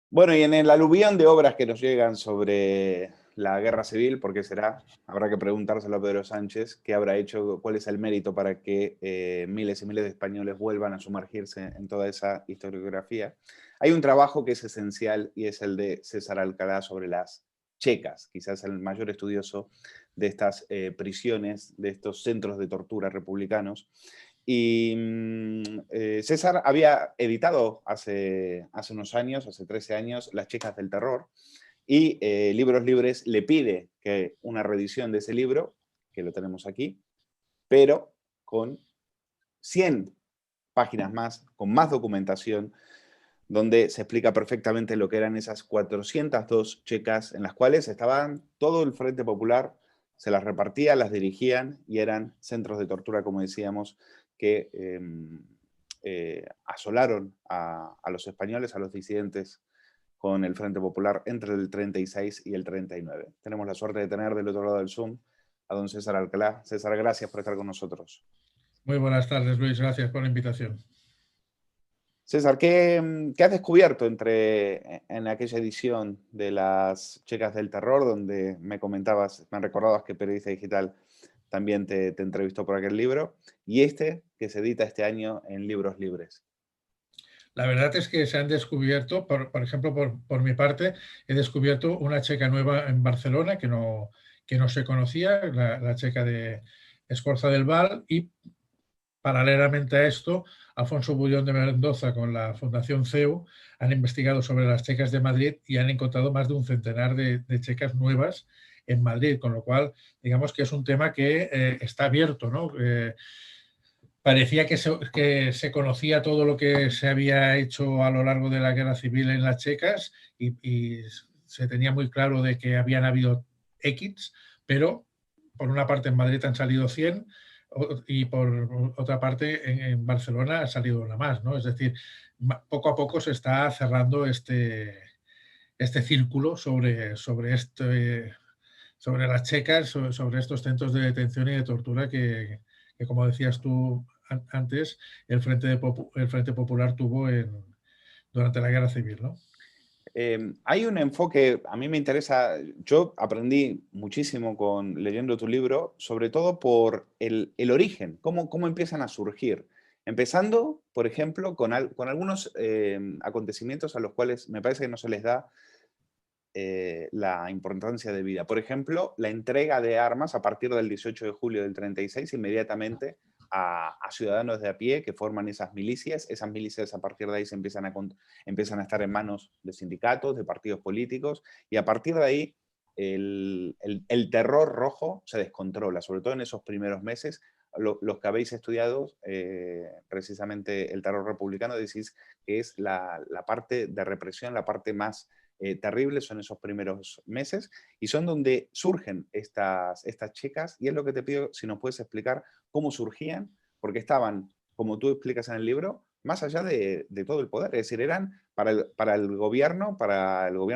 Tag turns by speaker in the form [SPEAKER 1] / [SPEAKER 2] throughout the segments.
[SPEAKER 1] Bueno, y en el aluvión de obras que nos llegan sobre la guerra civil, ¿por qué será? Habrá que preguntárselo a Pedro Sánchez, qué habrá hecho, cuál es el mérito para que miles y miles de españoles vuelvan a sumergirse en toda esa historiografía. Hay un trabajo que es esencial y es el de César Alcalá sobre las checas, quizás el mayor estudioso de estas prisiones, de estos centros de tortura republicanos. Y César había editado hace unos años, hace 13 años, Las chicas del terror, y Libros Libres le pide que una reedición de ese libro, que lo tenemos aquí, pero con 100 páginas más, con más documentación, donde se explica perfectamente lo que eran esas 402 checas en las cuales estaban todo el Frente Popular, se las repartía, las dirigían y eran centros de tortura, como decíamos, que asolaron a los españoles, a los disidentes con el Frente Popular entre el 36 y el 39. Tenemos la suerte de tener del otro lado del Zoom a don César Alcalá. César, gracias por estar con nosotros.
[SPEAKER 2] Muy buenas tardes, Luis. Gracias por la invitación.
[SPEAKER 1] César, ¿qué has descubierto en aquella edición de las Checas del Terror, donde me comentabas, me recordabas que Periodista Digital también te entrevistó por aquel libro, y este que se edita este año en Libros Libres?
[SPEAKER 2] La verdad es que se han descubierto, por ejemplo, por mi parte, he descubierto una checa nueva en Barcelona que no se conocía, la checa de Escorza del Val, y paralelamente a esto, Alfonso Bullón de Mendoza con la Fundación CEU han investigado sobre las checas de Madrid y han encontrado más de un centenar de checas nuevas en Madrid, con lo cual, digamos que es un tema que está abierto, ¿no? Parecía que se conocía todo lo que se había hecho a lo largo de la guerra civil en las checas y se tenía muy claro de que habían habido X, pero por una parte en Madrid han salido 100 y por otra parte en Barcelona ha salido una más, ¿no? Es decir, poco a poco se está cerrando este círculo sobre las checas, sobre estos centros de detención y de tortura que como decías tú antes, el Frente Popular tuvo durante la Guerra Civil, ¿no?
[SPEAKER 1] Hay un enfoque, a mí me interesa, yo aprendí muchísimo leyendo tu libro, sobre todo por el origen, cómo empiezan a surgir. Empezando, por ejemplo, con algunos acontecimientos a los cuales me parece que no se les da la importancia de vida. Por ejemplo, la entrega de armas a partir del 18 de julio del 36 inmediatamente a ciudadanos de a pie que forman esas milicias. Esas milicias a partir de ahí empiezan a estar en manos de sindicatos, de partidos políticos, y a partir de ahí el terror rojo se descontrola, sobre todo en esos primeros meses. Los que habéis estudiado precisamente el terror republicano decís que es la parte de represión, la parte más terribles son esos primeros meses y son donde surgen estas chicas, y es lo que te pido si nos puedes explicar cómo surgían, porque estaban, como tú explicas en el libro, más allá de todo el poder, es decir, eran para el gobierno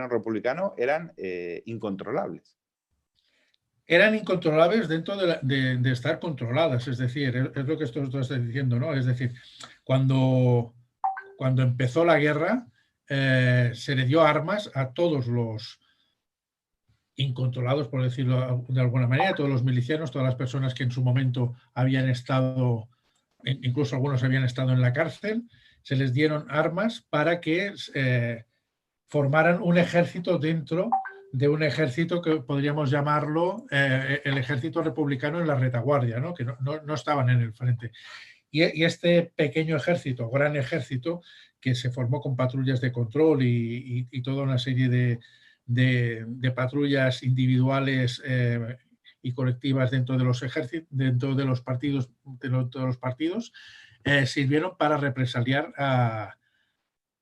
[SPEAKER 1] republicano, eran incontrolables.
[SPEAKER 2] Eran incontrolables dentro de estar controladas, es decir, es lo que tú estás diciendo, ¿no? Es decir, cuando empezó la guerra, se le dio armas a todos los incontrolados, por decirlo de alguna manera, todos los milicianos, todas las personas que en su momento habían estado, incluso algunos habían estado en la cárcel, se les dieron armas para que formaran un ejército dentro de un ejército que podríamos llamarlo el ejército republicano en la retaguardia, ¿no? Que no estaban en el frente. Y este pequeño ejército, gran ejército, que se formó con patrullas de control y toda una serie de patrullas individuales y colectivas dentro de los ejércitos, dentro de los partidos, sirvieron para represaliar a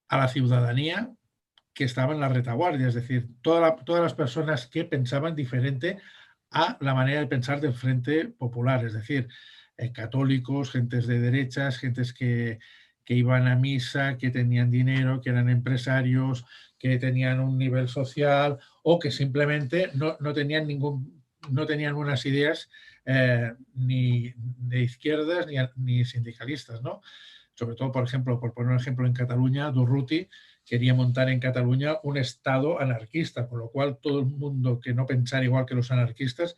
[SPEAKER 2] la ciudadanía que estaba en la retaguardia, es decir, todas las personas que pensaban diferente a la manera de pensar del Frente Popular, es decir, católicos, gentes de derechas, gentes que iban a misa, que tenían dinero, que eran empresarios, que tenían un nivel social o que simplemente no tenían unas ideas ni de izquierdas ni sindicalistas, ¿no? Sobre todo, por ejemplo, por poner un ejemplo en Cataluña, Durruti, quería montar en Cataluña un Estado anarquista, con lo cual todo el mundo que no pensara igual que los anarquistas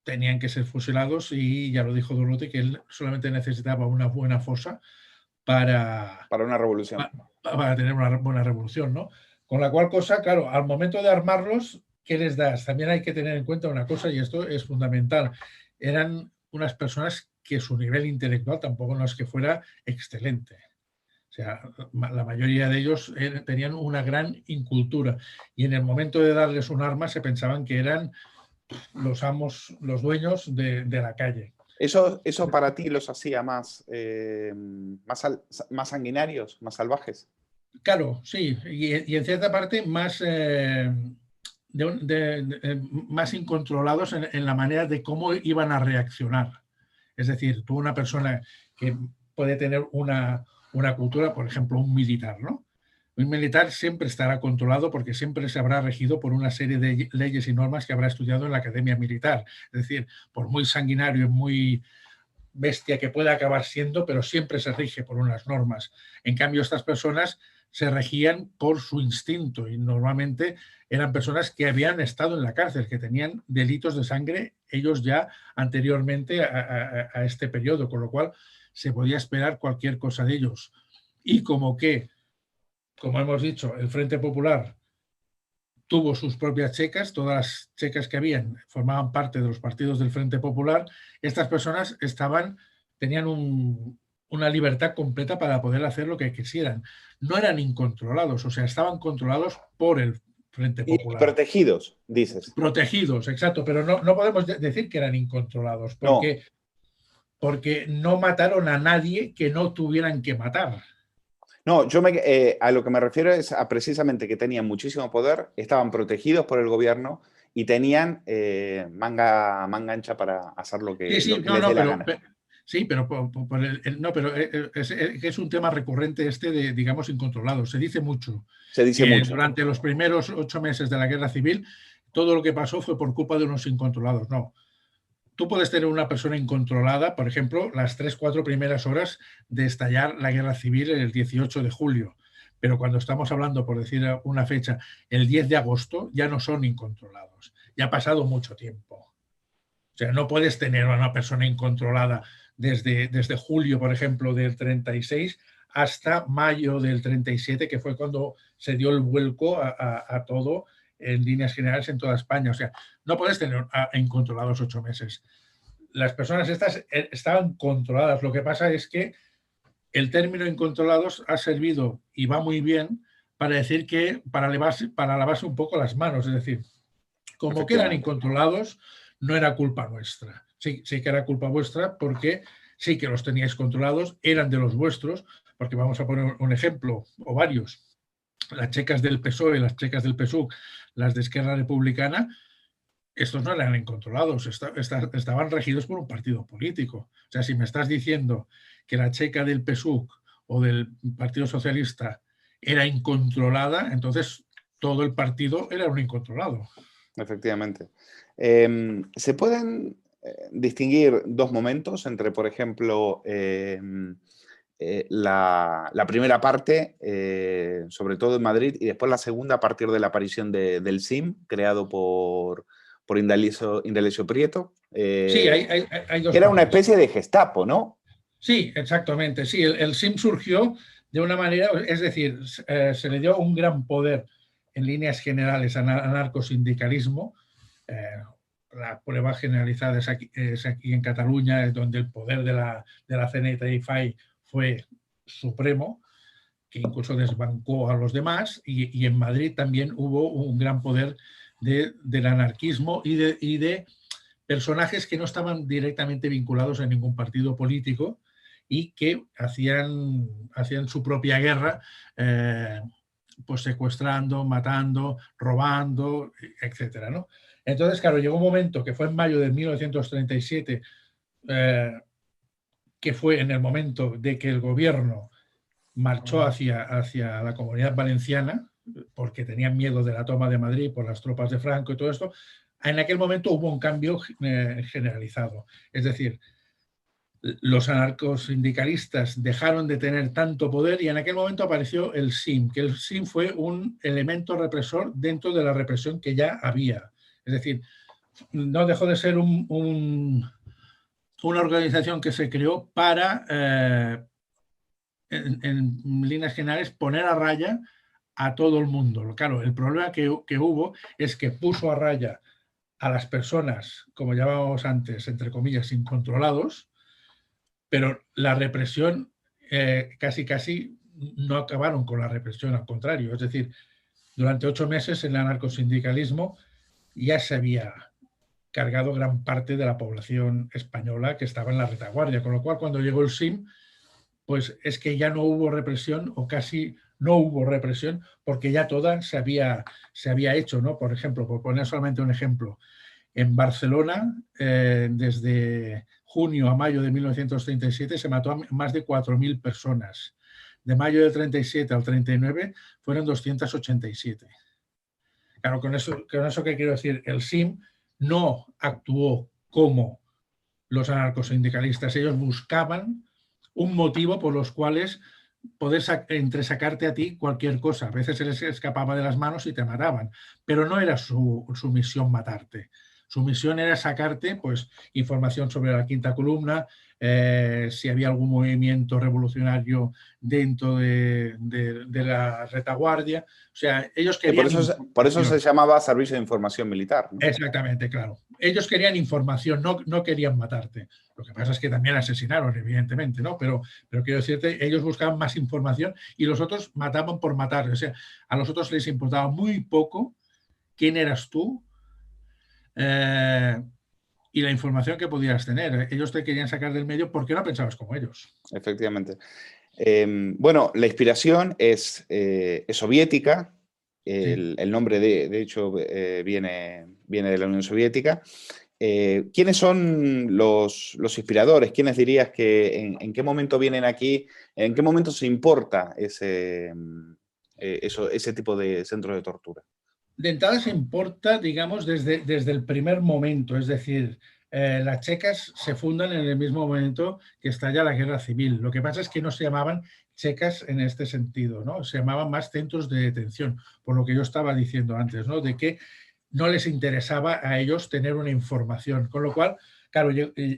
[SPEAKER 2] tenían que ser fusilados, y ya lo dijo Durruti, que él solamente necesitaba una buena fosa para
[SPEAKER 1] una revolución.
[SPEAKER 2] Para tener una buena revolución, ¿no? Con la cual cosa, claro, al momento de armarlos, ¿qué les das? También hay que tener en cuenta una cosa, y esto es fundamental. Eran unas personas que su nivel intelectual tampoco no es que fuera excelente. O sea, la mayoría de ellos tenían una gran incultura, y en el momento de darles un arma se pensaban que eran los amos, los dueños de la calle.
[SPEAKER 1] ¿Eso para ti los hacía más sanguinarios, más salvajes?
[SPEAKER 2] Claro, sí, y en cierta parte más, más incontrolados en la manera de cómo iban a reaccionar. Es decir, tú, una persona que puede tener una cultura, por ejemplo, un militar, ¿no? Un militar siempre estará controlado porque siempre se habrá regido por una serie de leyes y normas que habrá estudiado en la academia militar. Es decir, por muy sanguinario y muy bestia que pueda acabar siendo, pero siempre se rige por unas normas. En cambio, estas personas se regían por su instinto, y normalmente eran personas que habían estado en la cárcel, que tenían delitos de sangre ellos ya anteriormente a este periodo, con lo cual se podía esperar cualquier cosa de ellos. Y como hemos dicho, el Frente Popular tuvo sus propias checas, todas las checas que habían formaban parte de los partidos del Frente Popular, estas personas tenían una libertad completa para poder hacer lo que quisieran. No eran incontrolados, o sea, estaban controlados por el Frente Popular.
[SPEAKER 1] Y protegidos, dices.
[SPEAKER 2] Protegidos, exacto, pero no podemos decir que eran incontrolados, porque no mataron a nadie que no tuvieran que matar.
[SPEAKER 1] No, yo a lo que me refiero es a precisamente que tenían muchísimo poder, estaban protegidos por el gobierno y tenían manga ancha para hacer lo que, les dé la gana.
[SPEAKER 2] Sí, pero es un tema recurrente de, digamos, incontrolado. Se dice mucho.
[SPEAKER 1] Se dice mucho.
[SPEAKER 2] Durante los primeros 8 meses de la Guerra Civil, todo lo que pasó fue por culpa de unos incontrolados. No. Tú puedes tener una persona incontrolada, por ejemplo, las 3-4 primeras horas de estallar la Guerra Civil el 18 de julio. Pero cuando estamos hablando, por decir una fecha, el 10 de agosto, ya no son incontrolados. Ya ha pasado mucho tiempo. O sea, no puedes tener a una persona incontrolada desde julio, por ejemplo, del 36 hasta mayo del 37, que fue cuando se dio el vuelco a todo en líneas generales en toda España. O sea, no puedes tener incontrolados 8 meses. Las personas estas estaban controladas. Lo que pasa es que el término incontrolados ha servido, y va muy bien, para decir que para lavarse un poco las manos. Es decir, como que eran incontrolados, no era culpa nuestra. Sí que era culpa vuestra, porque sí que los teníais controlados, eran de los vuestros, porque vamos a poner un ejemplo, o varios. Las checas del PSOE, las checas del PSUC, las de Esquerra Republicana, estos no eran incontrolados, estaban regidos por un partido político. O sea, si me estás diciendo que la checa del PSUC o del Partido Socialista era incontrolada, entonces todo el partido era un incontrolado.
[SPEAKER 1] Efectivamente. ¿Se pueden distinguir dos momentos entre, por ejemplo, la primera parte, sobre todo en Madrid, y después la segunda a partir de la aparición del SIM, creado por Indalecio Prieto?
[SPEAKER 2] Sí, hay dos.
[SPEAKER 1] Era una especie de Gestapo, ¿no?
[SPEAKER 2] Sí, exactamente. Sí, el SIM surgió de una manera, es decir, se le dio un gran poder en líneas generales al anarcosindicalismo. La prueba generalizada es aquí en Cataluña, donde el poder de la CNT y FAI fue supremo, que incluso desbancó a los demás, y en Madrid también hubo un gran poder del anarquismo y de personajes que no estaban directamente vinculados a ningún partido político y que hacían su propia guerra, pues secuestrando, matando, robando, etcétera, ¿no? Entonces, claro, llegó un momento que fue en mayo de 1937, que fue en el momento de que el gobierno marchó hacia la Comunidad Valenciana, porque tenían miedo de la toma de Madrid por las tropas de Franco y todo esto. En aquel momento hubo un cambio generalizado. Es decir, los anarcosindicalistas dejaron de tener tanto poder y en aquel momento apareció el SIM, que el SIM fue un elemento represor dentro de la represión que ya había. Es decir, no dejó de ser una organización que se creó para, en líneas generales, poner a raya a todo el mundo. Claro, el problema que hubo es que puso a raya a las personas, como llamábamos antes, entre comillas, incontrolados, pero la represión casi no acabaron con la represión, al contrario. Es decir, durante 8 meses el anarcosindicalismo ya se había cargado gran parte de la población española que estaba en la retaguardia, con lo cual cuando llegó el SIM, pues es que ya no hubo represión o casi no hubo represión porque ya toda se había hecho, ¿no? Por ejemplo, por poner solamente un ejemplo, en Barcelona, desde junio a mayo de 1937, se mató a más de 4.000 personas. De mayo del 37 al 39 fueron 287. Claro, con eso que quiero decir, el SIM no actuó como los anarcosindicalistas. Ellos buscaban un motivo por los cuales poder entresacarte a ti cualquier cosa. A veces se les escapaba de las manos y te mataban, pero no era su misión matarte. Su misión era sacarte pues, información sobre la quinta columna, si había algún movimiento revolucionario dentro de la retaguardia. O sea, ellos querían...
[SPEAKER 1] Por eso se llamaba Servicio de Información Militar, ¿no?
[SPEAKER 2] Exactamente, claro. Ellos querían información, no querían matarte. Lo que pasa es que también asesinaron, evidentemente, ¿no? Pero quiero decirte, ellos buscaban más información y los otros mataban por matar. O sea, a los otros les importaba muy poco quién eras tú y la información que podías tener. Ellos te querían sacar del medio porque no pensabas como ellos.
[SPEAKER 1] Efectivamente. Bueno, la inspiración es soviética. El nombre, de hecho, viene de la Unión Soviética. ¿Quiénes son los inspiradores? ¿Quiénes dirías que en qué momento vienen aquí? ¿En qué momento se importa ese tipo de centros de tortura?
[SPEAKER 2] De entrada se importa, digamos, desde el primer momento, es decir, las checas se fundan en el mismo momento que estalla la guerra civil. Lo que pasa es que no se llamaban checas en este sentido, ¿no? Se llamaban más centros de detención, por lo que yo estaba diciendo antes, ¿no? De que no les interesaba a ellos tener una información. Con lo cual, claro,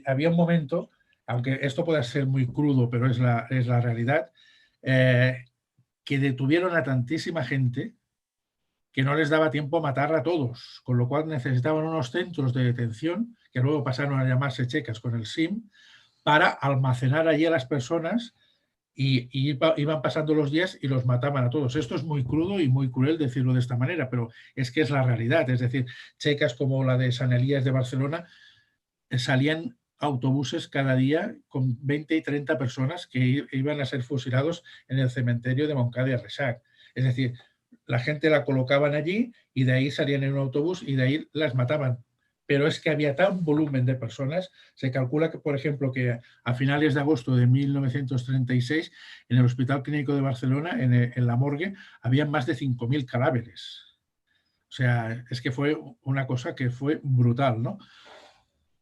[SPEAKER 2] había un momento, aunque esto pueda ser muy crudo, pero es la realidad, que detuvieron a tantísima gente que no les daba tiempo a matar a todos, con lo cual necesitaban unos centros de detención, que luego pasaron a llamarse checas con el SIM, para almacenar allí a las personas y iban pasando los días y los mataban a todos. Esto es muy crudo y muy cruel decirlo de esta manera, pero es que es la realidad. Es decir, checas como la de San Elías de Barcelona, salían autobuses cada día con 20 y 30 personas que iban a ser fusilados en el cementerio de Montcada y Reixac. Es decir, la gente la colocaban allí y de ahí salían en un autobús y de ahí las mataban. Pero es que había tan volumen de personas, se calcula que, por ejemplo, que a finales de agosto de 1936, en el Hospital Clínico de Barcelona, en la morgue, había más de 5.000 cadáveres. O sea, es que fue una cosa que fue brutal, ¿no?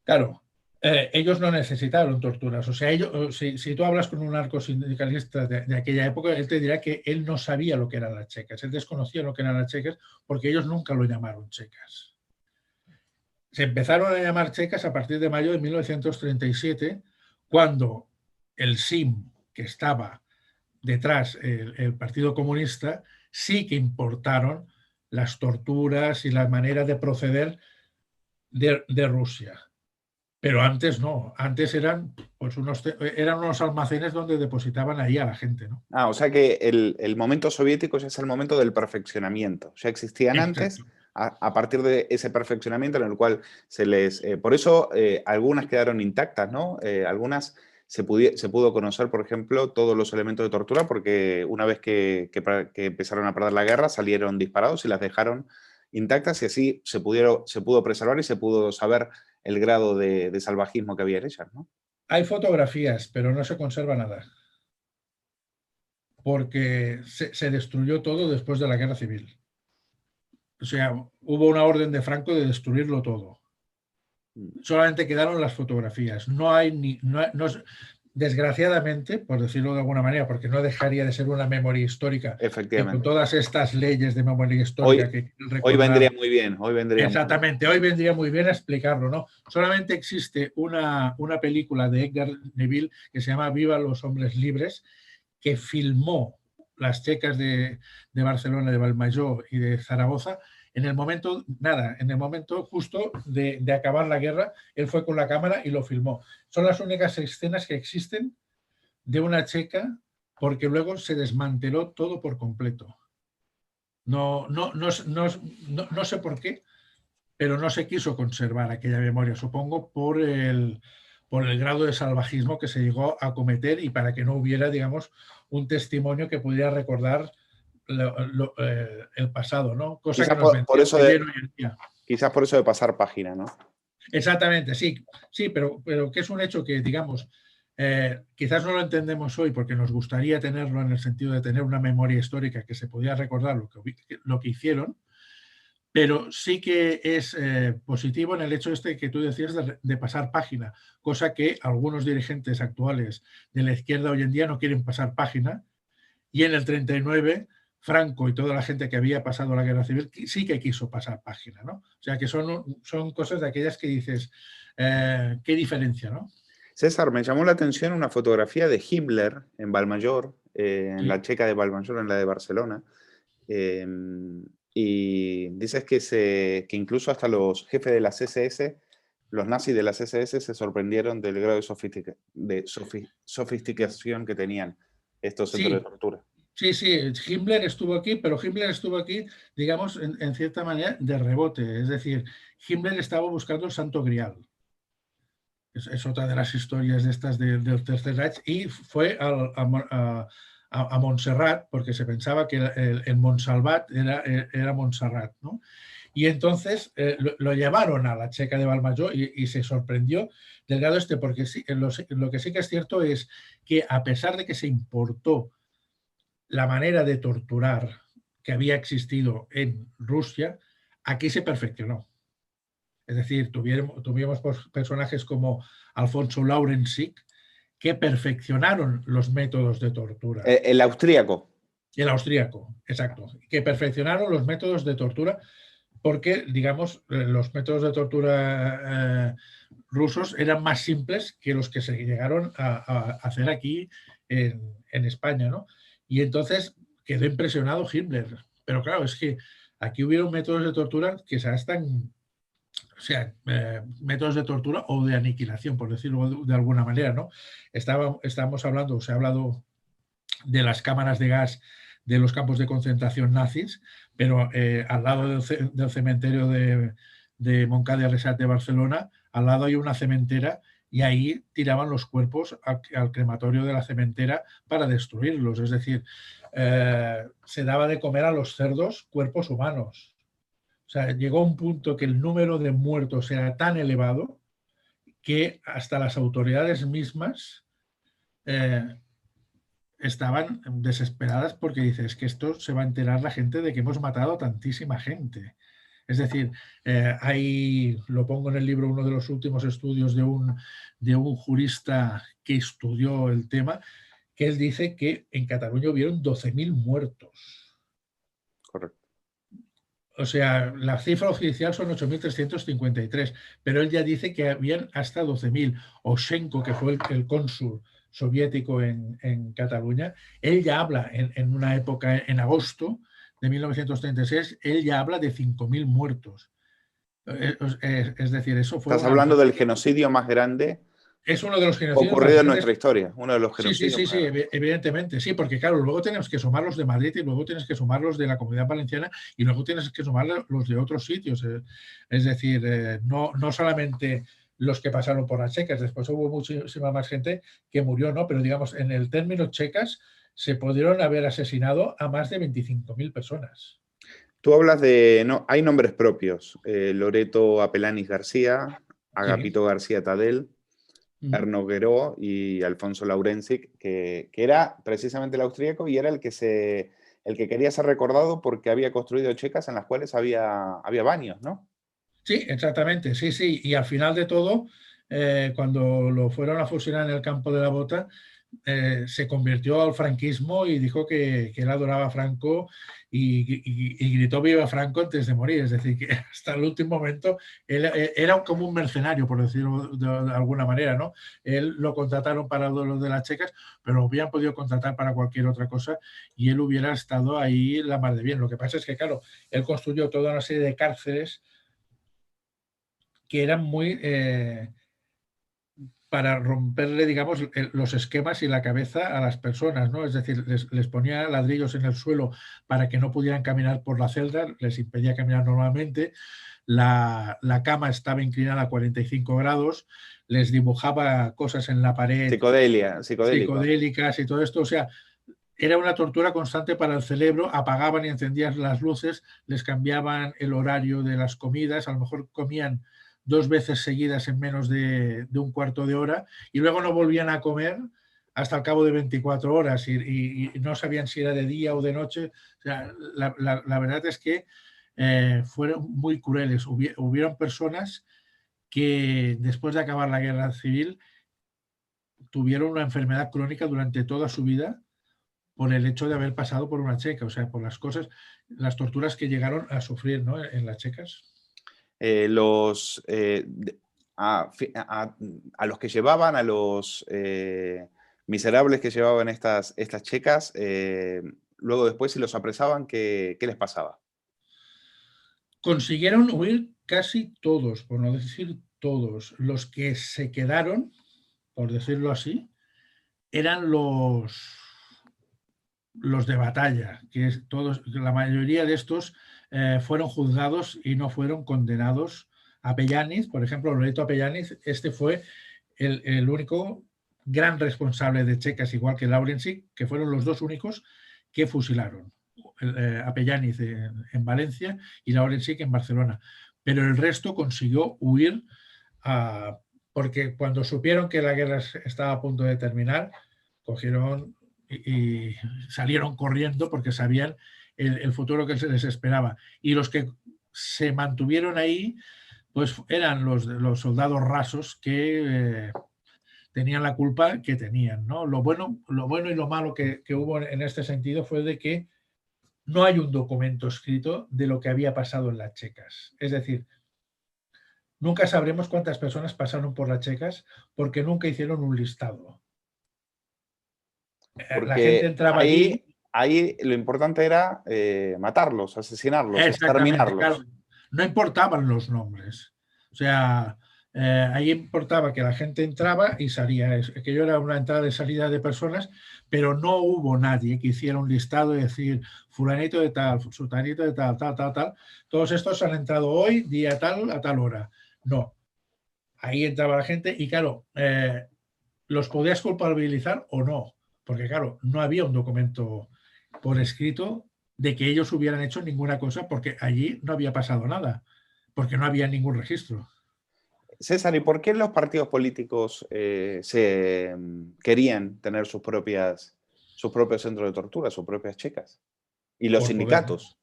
[SPEAKER 2] Claro, ellos no necesitaron torturas. O sea, si tú hablas con un narcosindicalista de aquella época, él te dirá que él no sabía lo que eran las checas. Él desconocía lo que eran las checas porque ellos nunca lo llamaron checas. Se empezaron a llamar checas a partir de mayo de 1937, cuando el SIM, que estaba detrás, el Partido Comunista, sí que importaron las torturas y la manera de proceder de Rusia. Pero antes no, antes eran unos almacenes donde depositaban ahí a la gente, ¿no?
[SPEAKER 1] O sea que el momento soviético ya es el momento del perfeccionamiento. Ya existían antes, a partir de ese perfeccionamiento en el cual se les... por eso algunas quedaron intactas, ¿no? Algunas se pudo conocer, por ejemplo, todos los elementos de tortura porque una vez que empezaron a perder la guerra salieron disparados y las dejaron intactas y así se pudo preservar y se pudo saber el grado de salvajismo que había en ellas, ¿no?
[SPEAKER 2] Hay fotografías, pero no se conserva nada. Porque se destruyó todo después de la guerra civil. O sea, hubo una orden de Franco de destruirlo todo. Solamente quedaron las fotografías. No hay ni... desgraciadamente, por decirlo de alguna manera, porque no dejaría de ser una memoria histórica, que con
[SPEAKER 1] Efectivamente.
[SPEAKER 2] todas estas leyes de memoria
[SPEAKER 1] Hoy,
[SPEAKER 2] histórica que
[SPEAKER 1] hoy vendría
[SPEAKER 2] recordar,
[SPEAKER 1] muy bien, hoy vendría muy bien.
[SPEAKER 2] exactamente, hoy vendría muy bien a explicarlo, ¿no? Solamente existe una película de Edgar Neville que se llama Viva los hombres libres, que filmó las checas de Barcelona, de Valmajor y de Zaragoza. En el momento, nada, en el momento justo de acabar la guerra, él fue con la cámara y lo filmó. Son las únicas escenas que existen de una checa, porque luego se desmanteló todo por completo. No sé por qué, pero no se quiso conservar aquella memoria, supongo, por el grado de salvajismo que se llegó a cometer y para que no hubiera, digamos, un testimonio que pudiera recordar el pasado, ¿no? Cosa
[SPEAKER 1] Quizás
[SPEAKER 2] que nos
[SPEAKER 1] por eso
[SPEAKER 2] vendría hoy en día.
[SPEAKER 1] quizás por eso de pasar página, ¿no?
[SPEAKER 2] Exactamente, sí, sí, pero que es un hecho que, digamos, quizás no lo entendemos hoy porque nos gustaría tenerlo en el sentido de tener una memoria histórica que se pudiera recordar lo que hicieron, pero sí que es positivo en el hecho este que tú decías de pasar página, cosa que algunos dirigentes actuales de la izquierda hoy en día no quieren pasar página, y en el 39 Franco y toda la gente que había pasado la guerra civil sí que quiso pasar página, ¿no? O sea que son cosas de aquellas que dices, ¿qué diferencia, no?
[SPEAKER 1] César, me llamó la atención una fotografía de Himmler en Valmayor, en
[SPEAKER 2] Sí.
[SPEAKER 1] la checa de Valmayor, en la de Barcelona. Y dices que incluso hasta los jefes de las SS, los nazis de las SS, se sorprendieron del grado de sofisticación que tenían estos centros de
[SPEAKER 2] Sí,
[SPEAKER 1] tortura.
[SPEAKER 2] sí, sí, Himmler estuvo aquí, pero Himmler estuvo aquí, digamos, en cierta manera de rebote. Es decir, Himmler estaba buscando el Santo Grial. Es otra de las historias de estas del Tercer Reich, y fue a Montserrat porque se pensaba que el Montsalvat era Montserrat, ¿no? Y entonces lo llevaron a la checa de Valmajor y se sorprendió del grado este, porque sí, lo que sí que es cierto es que a pesar de que se importó la manera de torturar que había existido en Rusia, aquí se perfeccionó. Es decir, tuvimos personajes como Alfonso Laurensic que perfeccionaron los métodos de tortura.
[SPEAKER 1] El austríaco.
[SPEAKER 2] El austríaco, exacto. Que perfeccionaron los métodos de tortura porque, digamos, los métodos de tortura rusos eran más simples que los que se llegaron a hacer aquí en España, ¿no? Y entonces quedó impresionado Hitler. Pero claro, es que aquí hubieron métodos de tortura que se están, o sea, métodos de tortura o de aniquilación, por decirlo de alguna manera, ¿no? Estábamos hablando, se ha hablado de las cámaras de gas de los campos de concentración nazis, pero al lado del cementerio de Montcada y Reixac de Barcelona, al lado hay una cementera y ahí tiraban los cuerpos al crematorio de la cementera para destruirlos. Es decir, se daba de comer a los cerdos cuerpos humanos. O sea, llegó un punto que el número de muertos era tan elevado que hasta las autoridades mismas estaban desesperadas porque dices que esto se va a enterar la gente de que hemos matado a tantísima gente. Es decir, ahí lo pongo en el libro, uno de los últimos estudios de un jurista que estudió el tema, que él dice que en Cataluña hubieron 12.000 muertos.
[SPEAKER 1] Correcto.
[SPEAKER 2] O sea, la cifra oficial son 8.353, pero él ya dice que habían hasta 12.000. Oshenko, que fue el cónsul soviético en Cataluña, él ya habla en una época, en agosto de 1936, él ya habla de 5.000 muertos. Es decir, eso fue
[SPEAKER 1] Estás
[SPEAKER 2] una...
[SPEAKER 1] hablando del genocidio más grande
[SPEAKER 2] Es uno de los genocidios más
[SPEAKER 1] ocurrido en
[SPEAKER 2] grandes.
[SPEAKER 1] nuestra historia, uno de los
[SPEAKER 2] Sí, sí,
[SPEAKER 1] genocidios
[SPEAKER 2] sí,
[SPEAKER 1] más
[SPEAKER 2] sí,
[SPEAKER 1] grandes.
[SPEAKER 2] evidentemente, sí, porque claro, luego tenemos que sumar los de Madrid y luego tienes que sumar los de la Comunidad Valenciana y luego tienes que sumar los de otros sitios. Es decir, no solamente los que pasaron por las checas, después hubo muchísima más gente que murió, ¿no? Pero digamos, en el término checas se pudieron haber asesinado a más de 25.000 personas.
[SPEAKER 1] Tú hablas de, no, hay nombres propios, Loreto Apelanis García, Agapito
[SPEAKER 2] Sí.
[SPEAKER 1] García Tadel, Erno Gueró y Alfonso Laurensic, que era precisamente el austríaco y era el que quería ser recordado porque había construido checas en las cuales había baños, ¿no?
[SPEAKER 2] Sí, exactamente, sí, sí. Y al final de todo, cuando lo fueron a fusilar en el campo de la Bota, se convirtió al franquismo y dijo que él adoraba a Franco y gritó viva Franco antes de morir. Es decir, que hasta el último momento él era como un mercenario, por decirlo de alguna manera, ¿no? Él lo contrataron para lo de las checas, pero lo hubieran podido contratar para cualquier otra cosa y él hubiera estado ahí la mar de bien. Lo que pasa es que, claro, él construyó toda una serie de cárceles que eran muy para romperle, digamos, los esquemas y la cabeza a las personas, ¿no? Es decir, les ponía ladrillos en el suelo para que no pudieran caminar por la celda, les impedía caminar normalmente, la cama estaba inclinada a 45 grados, les dibujaba cosas en la pared
[SPEAKER 1] Psicodelia, psicodélico.
[SPEAKER 2] psicodélicas y todo esto, o sea, era una tortura constante para el cerebro, apagaban y encendían las luces, les cambiaban el horario de las comidas, a lo mejor comían 2 veces seguidas en menos de un cuarto de hora y luego no volvían a comer hasta el cabo de 24 horas y no sabían si era de día o de noche. O sea, la verdad es que fueron muy crueles. Hubieron personas que después de acabar la guerra civil tuvieron una enfermedad crónica durante toda su vida por el hecho de haber pasado por una checa, o sea, por las cosas, las torturas que llegaron a sufrir, ¿no? En las checas.
[SPEAKER 1] Los, a los que llevaban, a los miserables que llevaban estas checas, luego después si los apresaban, ¿qué les pasaba?
[SPEAKER 2] Consiguieron huir casi todos, por no decir todos. Los que se quedaron, por decirlo así, eran los de batalla, que es todos, la mayoría de estos fueron juzgados y no fueron condenados. A Pellániz, por ejemplo, Loreto Pellániz, este fue el único gran responsable de checas, igual que Laurenci, que fueron los dos únicos que fusilaron. A Pellániz en Valencia y Laurenci en Barcelona. Pero el resto consiguió huir porque cuando supieron que la guerra estaba a punto de terminar, cogieron y salieron corriendo porque sabían el futuro que se les esperaba. Y los que se mantuvieron ahí, pues eran los soldados rasos que tenían la culpa que tenían, ¿no? Lo bueno y lo malo que hubo en este sentido fue de que no hay un documento escrito de lo que había pasado en las checas. Es decir, nunca sabremos cuántas personas pasaron por las checas porque nunca hicieron un listado. La gente
[SPEAKER 1] Porque
[SPEAKER 2] entraba allí.
[SPEAKER 1] ahí lo importante era matarlos, asesinarlos,
[SPEAKER 2] Exactamente, claro.
[SPEAKER 1] exterminarlos.
[SPEAKER 2] No importaban los nombres. O sea, ahí importaba que la gente entraba y salía. Aquello era una entrada y salida de personas, pero no hubo nadie que hiciera un listado y decir fulanito de tal, sultanito de tal, tal, tal, tal. Todos estos han entrado hoy, día tal, a tal hora. No. Ahí entraba la gente y, claro, los podías culpabilizar o no. Porque, claro, no había un documento por escrito de que ellos hubieran hecho ninguna cosa porque allí no había pasado nada, porque no había ningún registro.
[SPEAKER 1] César, ¿y por qué los partidos políticos querían tener sus propios centros de tortura, sus propias checas? Y los
[SPEAKER 2] Por poder,
[SPEAKER 1] sindicatos.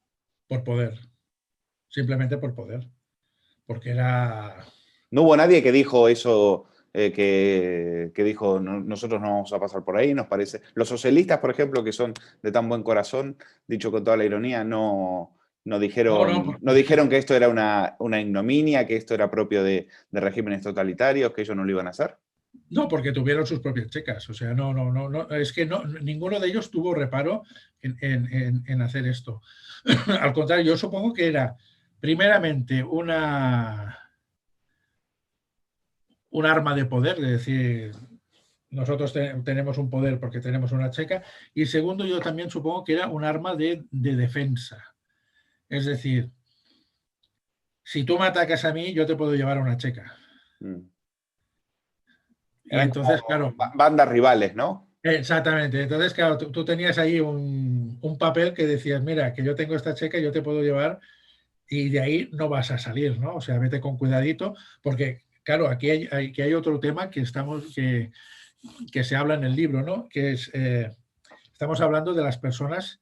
[SPEAKER 2] por poder, simplemente por poder, porque era...
[SPEAKER 1] No hubo nadie que dijo eso, que dijo, nosotros no vamos a pasar por ahí, nos parece. Los socialistas, por ejemplo, que son de tan buen corazón, dicho con toda la ironía, no
[SPEAKER 2] No,
[SPEAKER 1] dijeron que esto era una ignominia, que esto era propio de regímenes totalitarios, que ellos no lo iban a hacer.
[SPEAKER 2] no, porque tuvieron sus propias checas. O sea, no, es que ninguno de ellos tuvo reparo en hacer esto. Al contrario, yo supongo que era primeramente un arma de poder, de decir, nosotros tenemos un poder porque tenemos una checa, y segundo, yo también supongo que era un arma de defensa. Es decir, si tú me atacas a mí, yo te puedo llevar a una checa. Y
[SPEAKER 1] Eran
[SPEAKER 2] entonces,
[SPEAKER 1] como
[SPEAKER 2] claro,
[SPEAKER 1] bandas rivales, ¿no?
[SPEAKER 2] exactamente. Entonces, claro, tú tenías ahí un papel que decías, mira, que yo tengo esta checa, yo te puedo llevar y de ahí no vas a salir, ¿no? O sea, vete con cuidadito, porque, claro, aquí hay otro tema que se habla en el libro, ¿no? Que es, estamos hablando de las personas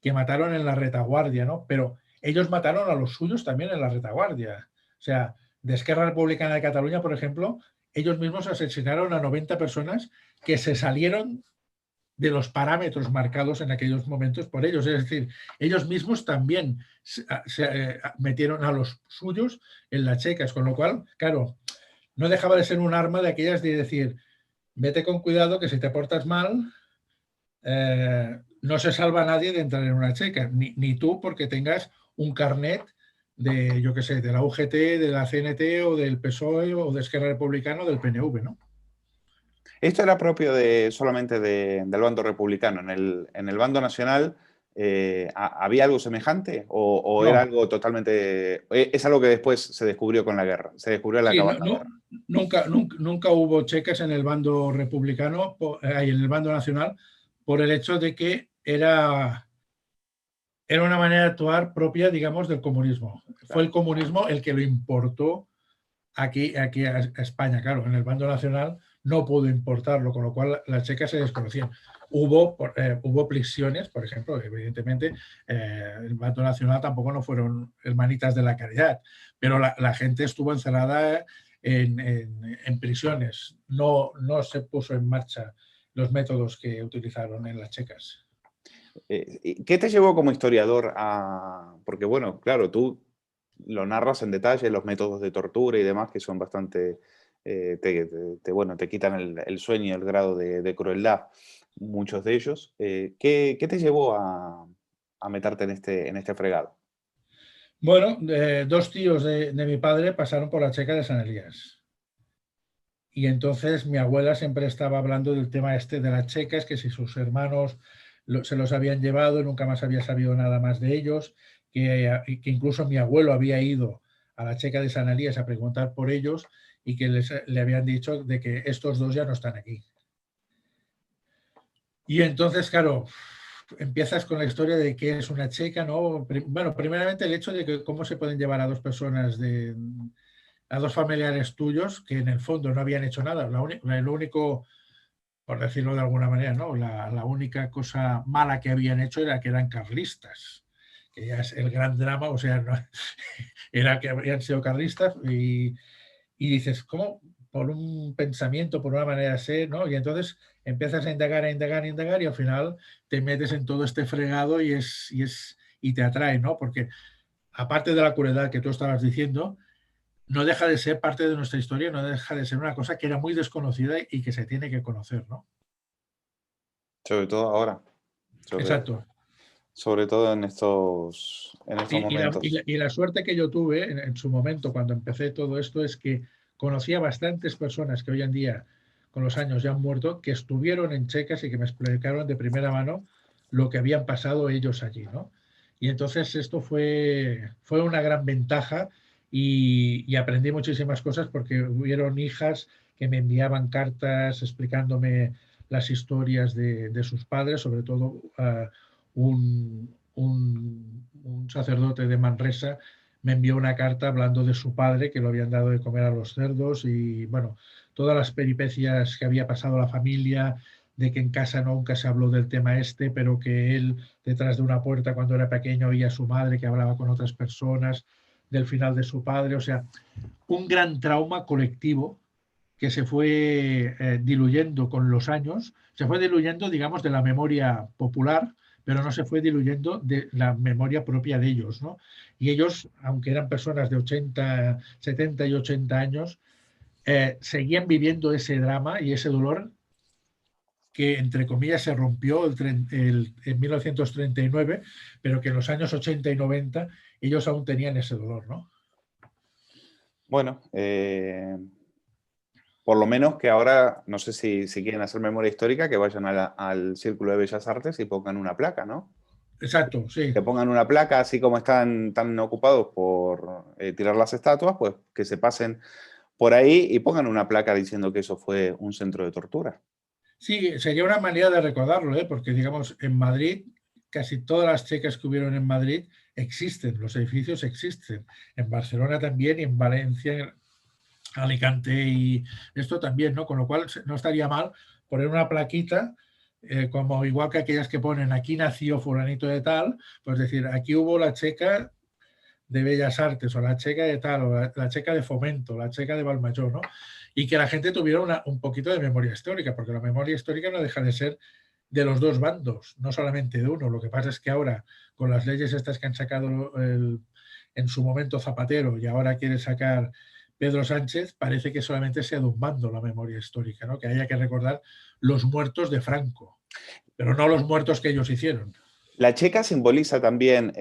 [SPEAKER 2] que mataron en la retaguardia, ¿no? Pero ellos mataron a los suyos también en la retaguardia. O sea, de Esquerra Republicana de Cataluña, por ejemplo, ellos mismos asesinaron a 90 personas que se salieron de los parámetros marcados en aquellos momentos por ellos. Es decir, ellos mismos también se metieron a los suyos en las checas, con lo cual, claro, no dejaba de ser un arma de aquellas de decir, vete con cuidado que si te portas mal, no se salva a nadie de entrar en una checa, ni tú porque tengas un carnet de, yo qué sé, de la UGT, de la CNT o del PSOE o de Esquerra Republicana o del PNV, ¿no?
[SPEAKER 1] ¿Esto era propio solamente del bando republicano? ¿En el bando nacional había algo semejante o
[SPEAKER 2] No.
[SPEAKER 1] era algo totalmente... Es algo que después se descubrió con la guerra, se descubrió al
[SPEAKER 2] Sí,
[SPEAKER 1] acabar la guerra?
[SPEAKER 2] nunca hubo checas en el bando republicano y en el bando nacional por el hecho de que era una manera de actuar propia, digamos, del comunismo. Claro. Fue el comunismo el que lo importó aquí a España. Claro, en el bando nacional no pudo importarlo, con lo cual las checas se desconocían. Hubo prisiones, por ejemplo, evidentemente el bando nacional tampoco no fueron hermanitas de la caridad, pero la gente estuvo encerrada en prisiones. No se puso en marcha los métodos que utilizaron en las checas.
[SPEAKER 1] ¿Qué te llevó como historiador a...? Porque, bueno, claro, tú lo narras en detalle, los métodos de tortura y demás, que son bastante... te quitan el sueño y el grado de crueldad, muchos de ellos. ¿Qué te llevó a meterte en este fregado?
[SPEAKER 2] Bueno, dos tíos de mi padre pasaron por la checa de San Elías. Y entonces mi abuela siempre estaba hablando del tema este de las checas, que si sus hermanos se los habían llevado, nunca más había sabido nada más de ellos, que incluso mi abuelo había ido a la checa de San Elías a preguntar por ellos y que le habían dicho de que estos dos ya no están aquí. Y entonces, claro, empiezas con la historia de qué es una checa, ¿no? Bueno, primeramente el hecho de que cómo se pueden llevar a dos personas a dos familiares tuyos que en el fondo no habían hecho nada. Lo único, por decirlo de alguna manera, ¿no? La única cosa mala que habían hecho era que eran carlistas, que ya es el gran drama, o sea, no, era que habían sido carlistas y dices, ¿cómo? Por un pensamiento, por una manera de ser, ¿no? Y entonces empiezas a indagar y al final te metes en todo este fregado y te atrae, ¿no? Porque aparte de la crueldad que tú estabas diciendo, no deja de ser parte de nuestra historia, no deja de ser una cosa que era muy desconocida y que se tiene que conocer, ¿no?
[SPEAKER 1] Sobre todo ahora.
[SPEAKER 2] Exacto.
[SPEAKER 1] Sobre todo en estos momentos.
[SPEAKER 2] Y la suerte que yo tuve en su momento, cuando empecé todo esto, es que conocí a bastantes personas que hoy en día, con los años ya han muerto, que estuvieron en checas y que me explicaron de primera mano lo que habían pasado ellos allí, ¿no? Y entonces esto fue una gran ventaja y aprendí muchísimas cosas porque hubieron hijas que me enviaban cartas explicándome las historias de sus padres, sobre todo un sacerdote de Manresa me envió una carta hablando de su padre, que lo habían dado de comer a los cerdos y, bueno, todas las peripecias que había pasado la familia, de que en casa nunca se habló del tema este, pero que él, detrás de una puerta cuando era pequeño, oía a su madre que hablaba con otras personas, del final de su padre, o sea, un gran trauma colectivo que se fue diluyendo con los años, se fue diluyendo, digamos, de la memoria popular, pero no se fue diluyendo de la memoria propia de ellos, ¿no? Y ellos, aunque eran personas de 80, 70 y 80 años, seguían viviendo ese drama y ese dolor que, entre comillas, se rompió en 1939, pero que en los años 80 y 90 ellos aún tenían ese dolor, ¿no?
[SPEAKER 1] Bueno, por lo menos que ahora, no sé si quieren hacer memoria histórica, que vayan al Círculo de Bellas Artes y pongan una placa, ¿no?
[SPEAKER 2] Exacto, sí.
[SPEAKER 1] Que pongan una placa, así como están tan ocupados por tirar las estatuas, pues que se pasen por ahí y pongan una placa diciendo que eso fue un centro de tortura.
[SPEAKER 2] Sí, sería una manera de recordarlo, porque, digamos, en Madrid, casi todas las checas que hubieron en Madrid existen, los edificios existen. En Barcelona también y en Valencia, en Alicante y esto también, ¿no? Con lo cual no estaría mal poner una plaquita, como igual que aquellas que ponen aquí nació fulanito de tal, pues decir, aquí hubo la checa de Bellas Artes o la checa de tal, o la checa de Fomento, la checa de Valmajor, ¿no? Y que la gente tuviera un poquito de memoria histórica, porque la memoria histórica no deja de ser de los dos bandos, no solamente de uno. Lo que pasa es que ahora, con las leyes estas que han sacado en su momento Zapatero y ahora quiere sacar Pedro Sánchez, parece que solamente sea de un bando la memoria histórica, ¿no? Que haya que recordar los muertos de Franco, pero no los muertos que ellos hicieron.
[SPEAKER 1] La checa simboliza también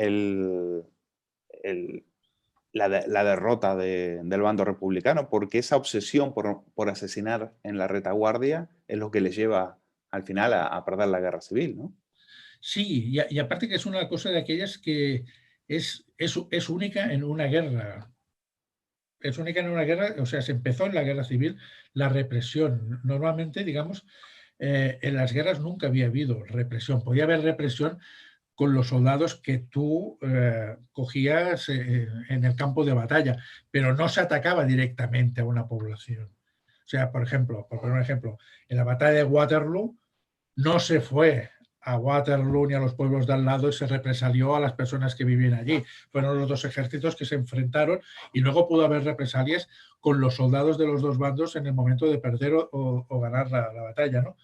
[SPEAKER 1] la derrota del bando republicano, porque esa obsesión por asesinar en la retaguardia es lo que les lleva al final a perder la guerra civil, ¿no?
[SPEAKER 2] Sí, y aparte que es una cosa de aquellas que es única en una guerra. Es única en una guerra, o sea, se empezó en la guerra civil la represión. Normalmente, digamos, en las guerras nunca había habido represión. Podía haber represión con los soldados que tú cogías en el campo de batalla, pero no se atacaba directamente a una población. O sea, por ejemplo, por poner un ejemplo, en la batalla de Waterloo no se fue a Waterloo ni a los pueblos de al lado y se represalió a las personas que vivían allí. Fueron los dos ejércitos que se enfrentaron y luego pudo haber represalias con los soldados de los dos bandos en el momento de perder o ganar la batalla, ¿no?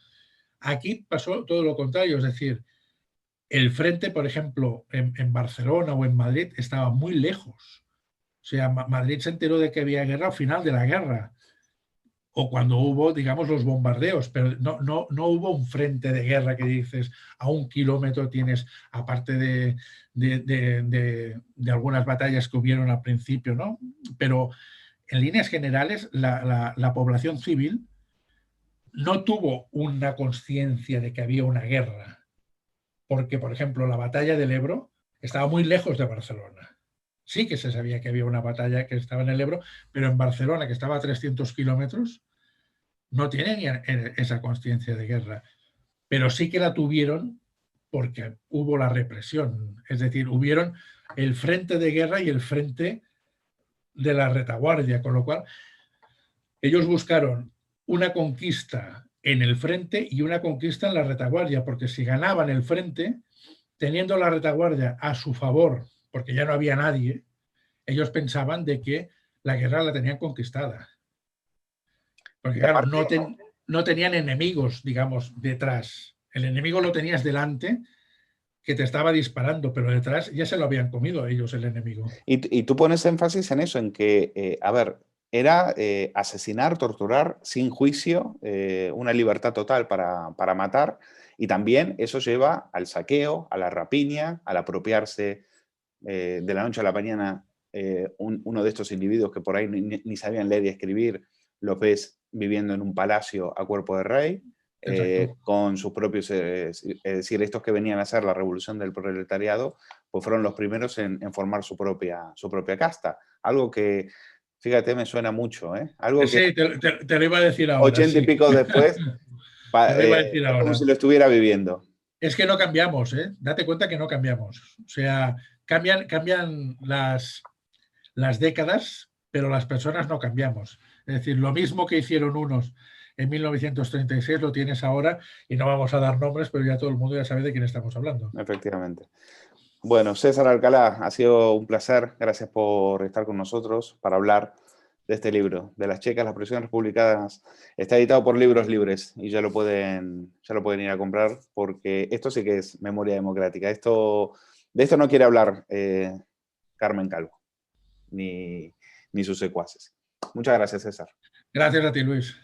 [SPEAKER 2] Aquí pasó todo lo contrario, es decir, el frente, por ejemplo, en Barcelona o en Madrid estaba muy lejos. O sea, Madrid se enteró de que había guerra al final de la guerra o cuando hubo, digamos, los bombardeos, pero no hubo un frente de guerra que dices a 1 kilómetro tienes, aparte de algunas batallas que hubieron al principio, ¿no? Pero en líneas generales la población civil no tuvo una conciencia de que había una guerra, porque, por ejemplo, la batalla del Ebro estaba muy lejos de Barcelona. Sí que se sabía que había una batalla que estaba en el Ebro, pero en Barcelona, que estaba a 300 kilómetros, no tienen esa conciencia de guerra, pero sí que la tuvieron porque hubo la represión. Es decir, hubieron el frente de guerra y el frente de la retaguardia, con lo cual ellos buscaron una conquista en el frente y una conquista en la retaguardia, porque si ganaban el frente, teniendo la retaguardia a su favor, porque ya no había nadie, ellos pensaban de que la guerra la tenían conquistada. Porque claro, no tenían enemigos, digamos, detrás. El enemigo lo tenías delante, que te estaba disparando, pero detrás ya se lo habían comido ellos el enemigo.
[SPEAKER 1] Y tú pones énfasis en eso, en que, a ver, era asesinar, torturar sin juicio, una libertad total para matar, y también eso lleva al saqueo, a la rapiña, al apropiarse de la noche a la mañana. Uno de estos individuos que por ahí ni sabían leer y escribir, los ves viviendo en un palacio a cuerpo de rey, con sus propios, es decir, estos que venían a hacer la revolución del proletariado, pues fueron los primeros en formar su propia casta. Algo que, fíjate, me suena mucho, ¿eh? Algo
[SPEAKER 2] sí,
[SPEAKER 1] que
[SPEAKER 2] te lo iba a decir ahora.
[SPEAKER 1] 80 y pico después,
[SPEAKER 2] te lo iba a decir
[SPEAKER 1] es como
[SPEAKER 2] ahora.
[SPEAKER 1] si lo estuviera viviendo.
[SPEAKER 2] Es que no cambiamos, ¿eh? Date cuenta que no cambiamos. O sea, cambian las décadas, pero las personas no cambiamos. Es decir, lo mismo que hicieron unos en 1936 lo tienes ahora, y no vamos a dar nombres, pero ya todo el mundo ya sabe de quién estamos hablando.
[SPEAKER 1] Efectivamente. Bueno, César Alcalá, ha sido un placer. Gracias por estar con nosotros para hablar de este libro, de las checas, las prisiones republicanas. Está editado por Libros Libres y ya lo pueden ir a comprar, porque esto sí que es memoria democrática. De esto no quiere hablar Carmen Calvo, ni sus secuaces. Muchas gracias, César.
[SPEAKER 2] Gracias a ti, Luis.